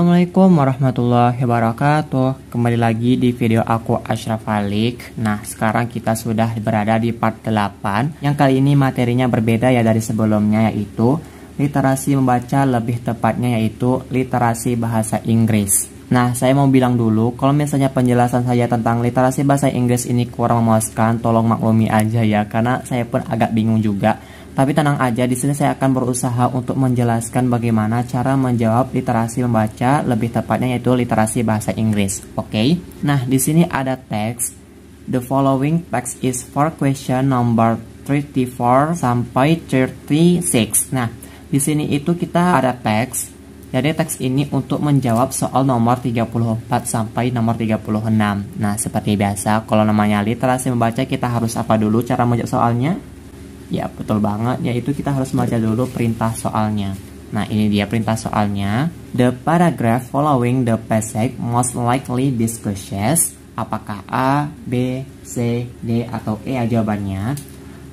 Assalamualaikum warahmatullahi wabarakatuh. Kembali lagi di video aku Ashraf Halik. Nah, sekarang kita sudah berada di part 8. Yang kali ini materinya berbeda ya dari sebelumnya, yaitu literasi membaca, lebih tepatnya yaitu literasi bahasa Inggris. Nah, saya mau bilang dulu, kalau misalnya penjelasan saya tentang literasi bahasa Inggris ini kurang memuaskan, tolong maklumi aja ya, karena saya pun agak bingung juga. Tapi tenang aja, di sini saya akan berusaha untuk menjelaskan bagaimana cara menjawab literasi membaca, lebih tepatnya yaitu literasi bahasa Inggris. Oke. Nah, di sini ada teks. The following text is for question number 34 sampai 36. Nah, di sini itu kita ada teks. Jadi teks ini untuk menjawab soal nomor 34 sampai nomor 36. Nah, seperti biasa, kalau namanya literasi membaca kita harus apa dulu cara menjawab soalnya? Ya, betul banget, yaitu kita harus membaca dulu perintah soalnya. Nah, ini dia perintah soalnya. The paragraph following the passage most likely discusses. Apakah A, B, C, D, atau E ya jawabannya.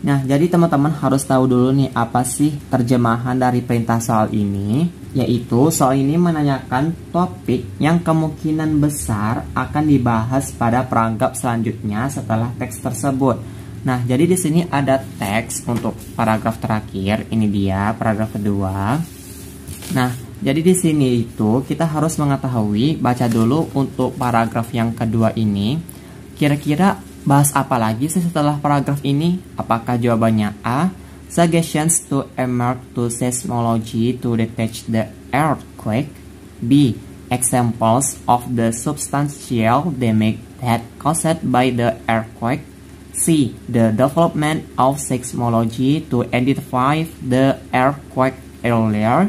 Nah, jadi teman-teman harus tahu dulu nih apa sih terjemahan dari perintah soal ini. Yaitu soal ini menanyakan topik yang kemungkinan besar akan dibahas pada paragraf selanjutnya setelah teks tersebut. Nah, jadi di sini ada teks untuk paragraf terakhir. Ini dia paragraf kedua. Nah, jadi di sini itu kita harus mengetahui, baca dulu untuk paragraf yang kedua ini. Kira-kira bahas apa lagi sih setelah paragraf ini? Apakah jawabannya A, suggestions to emerge to seismology to detect the earthquake? B, examples of the substantial damage that caused by the earthquake? C, the development of seismology to identify the earthquake earlier.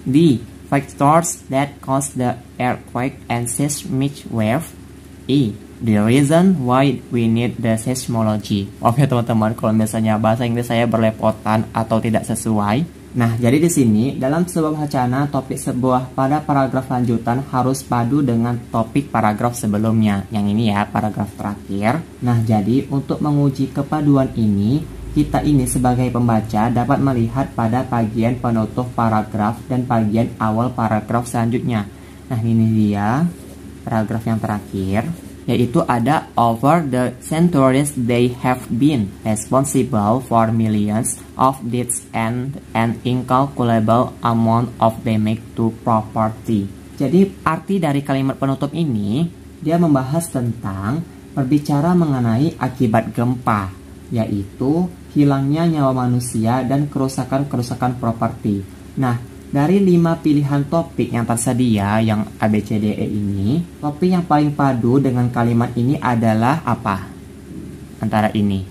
D, factors that cause the earthquake and seismic wave. E, the reason why we need the seismology. Oke teman-teman, kalau misalnya bahasa Inggris saya berlepotan atau tidak sesuai. Nah, jadi di sini dalam sebuah wacana topik sebuah pada paragraf lanjutan harus padu dengan topik paragraf sebelumnya. Yang ini ya, paragraf terakhir. Nah, jadi untuk menguji kepaduan ini, kita ini sebagai pembaca dapat melihat pada bagian penutup paragraf dan bagian awal paragraf selanjutnya. Nah, ini dia paragraf yang terakhir, yaitu ada over the centuries they have been responsible for millions of deaths and an incalculable amount of damage to property. Jadi arti dari kalimat penutup ini, dia membahas tentang berbicara mengenai akibat gempa, yaitu hilangnya nyawa manusia dan kerusakan-kerusakan properti. Nah, dari 5 pilihan topik yang tersedia yang ABCDE ini, topik yang paling padu dengan kalimat ini adalah apa? Antara ini.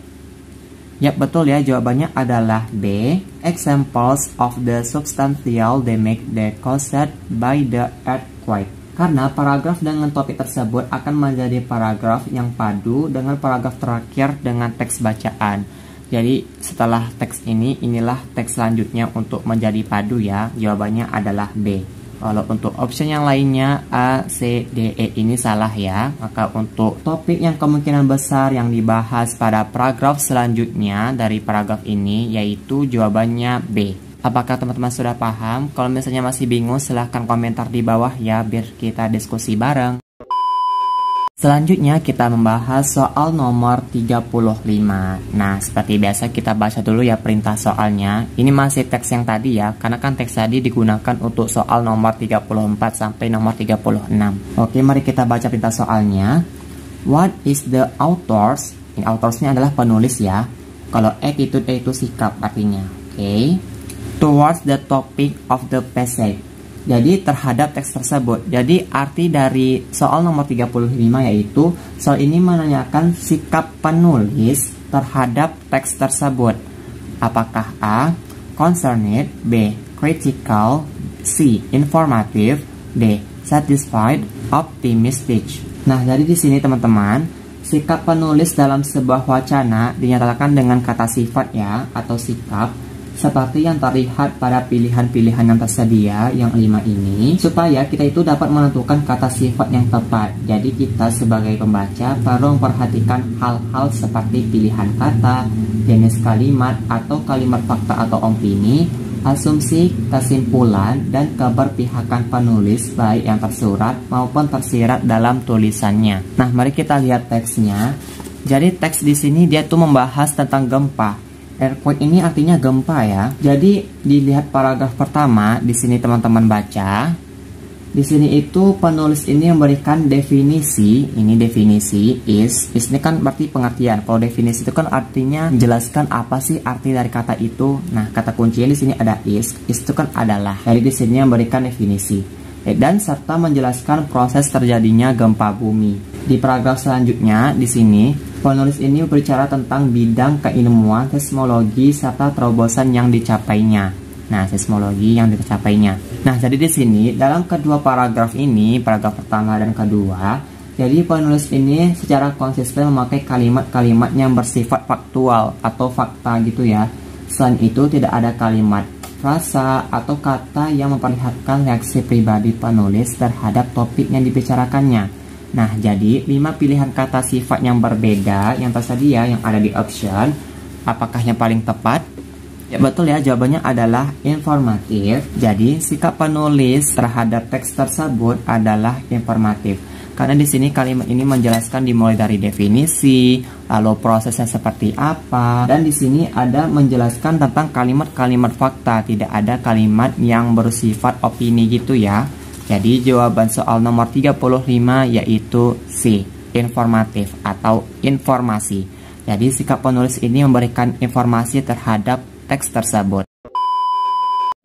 Ya, betul ya, jawabannya adalah B, examples of the substantial damage that caused by the earthquake. Karena paragraf dengan topik tersebut akan menjadi paragraf yang padu dengan paragraf terakhir dengan teks bacaan. Jadi setelah teks ini, inilah teks selanjutnya untuk menjadi padu ya. Jawabannya adalah B. Kalau untuk option yang lainnya A, C, D, E ini salah ya. Maka untuk topik yang kemungkinan besar yang dibahas pada paragraf selanjutnya dari paragraf ini, yaitu jawabannya B. Apakah teman-teman sudah paham? Kalau misalnya masih bingung, silahkan komentar di bawah ya, biar kita diskusi bareng. Selanjutnya kita membahas soal nomor 35. Nah, seperti biasa kita baca dulu ya perintah soalnya. Ini masih teks yang tadi ya, karena kan teks tadi digunakan untuk soal nomor 34 sampai nomor 36. Oke, mari kita baca perintah soalnya. What is the authors? Ini autorsnya adalah penulis ya. Kalau attitude itu sikap artinya. Oke. Towards the topic of the passage. Jadi terhadap teks tersebut. Jadi arti dari soal nomor 35 yaitu soal ini menanyakan sikap penulis terhadap teks tersebut. Apakah A, concerned, B, critical, C, informative, D, satisfied, optimistic. Nah, jadi di sini teman-teman, sikap penulis dalam sebuah wacana dinyatakan dengan kata sifat ya atau sikap. Seperti yang terlihat pada pilihan-pilihan yang tersedia yang 5 ini, supaya kita itu dapat menentukan kata sifat yang tepat. Jadi kita sebagai pembaca perlu memperhatikan hal-hal seperti pilihan kata, jenis kalimat atau kalimat fakta atau opini, asumsi, kesimpulan, dan keberpihakan penulis baik yang tersurat maupun tersirat dalam tulisannya. Nah, mari kita lihat teksnya. Jadi teks di sini dia tuh membahas tentang gempa. Earthquake ini artinya gempa ya. Jadi dilihat paragraf pertama di sini teman-teman baca. Di sini itu penulis ini memberikan definisi, ini definisi is ini kan berarti pengertian. Kalau definisi itu kan artinya menjelaskan apa sih arti dari kata itu. Nah, kata kuncinya di sini ada is itu kan adalah. Jadi di sini memberikan definisi dan serta menjelaskan proses terjadinya gempa bumi. Di paragraf selanjutnya di sini penulis ini berbicara tentang bidang keilmuan seismologi serta terobosan yang dicapainya. Nah, seismologi yang dicapainya. Nah, jadi di sini dalam kedua paragraf ini, paragraf pertama dan kedua, jadi penulis ini secara konsisten memakai kalimat-kalimat yang bersifat faktual atau fakta gitu ya. Selain itu tidak ada kalimat, frasa atau kata yang memperlihatkan reaksi pribadi penulis terhadap topik yang dibicarakannya. Nah, jadi 5 pilihan kata sifat yang berbeda yang tersedia yang ada di option, apakah yang paling tepat? Ya betul ya, jawabannya adalah informatif. Jadi sikap penulis terhadap teks tersebut adalah informatif. Karena di sini kalimat ini menjelaskan dimulai dari definisi, lalu prosesnya seperti apa, dan di sini ada menjelaskan tentang kalimat-kalimat fakta, tidak ada kalimat yang bersifat opini gitu ya. Jadi jawaban soal nomor 35 yaitu C, informatif atau informasi. Jadi sikap penulis ini memberikan informasi terhadap teks tersebut.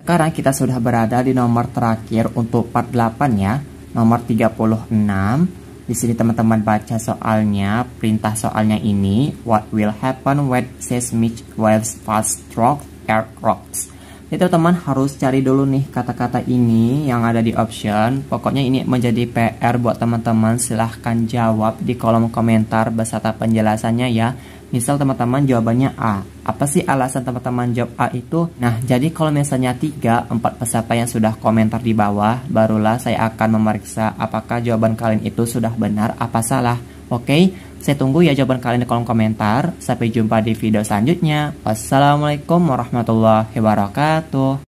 Sekarang kita sudah berada di nomor terakhir untuk part 8 ya, nomor 36. Di sini teman-teman baca soalnya, perintah soalnya ini, what will happen when seismic waves fast stroke earthquakes. Jadi teman-teman harus cari dulu nih kata-kata ini yang ada di option. Pokoknya ini menjadi PR buat teman-teman, silahkan jawab di kolom komentar beserta penjelasannya ya. Misal teman-teman jawabannya A. Apa sih alasan teman-teman jawab A itu? Nah, jadi kalau misalnya 3-4 peserta yang sudah komentar di bawah, barulah saya akan memeriksa apakah jawaban kalian itu sudah benar apa salah. Oke, saya tunggu ya jawaban kalian di kolom komentar. Sampai jumpa di video selanjutnya. Wassalamualaikum warahmatullahi wabarakatuh.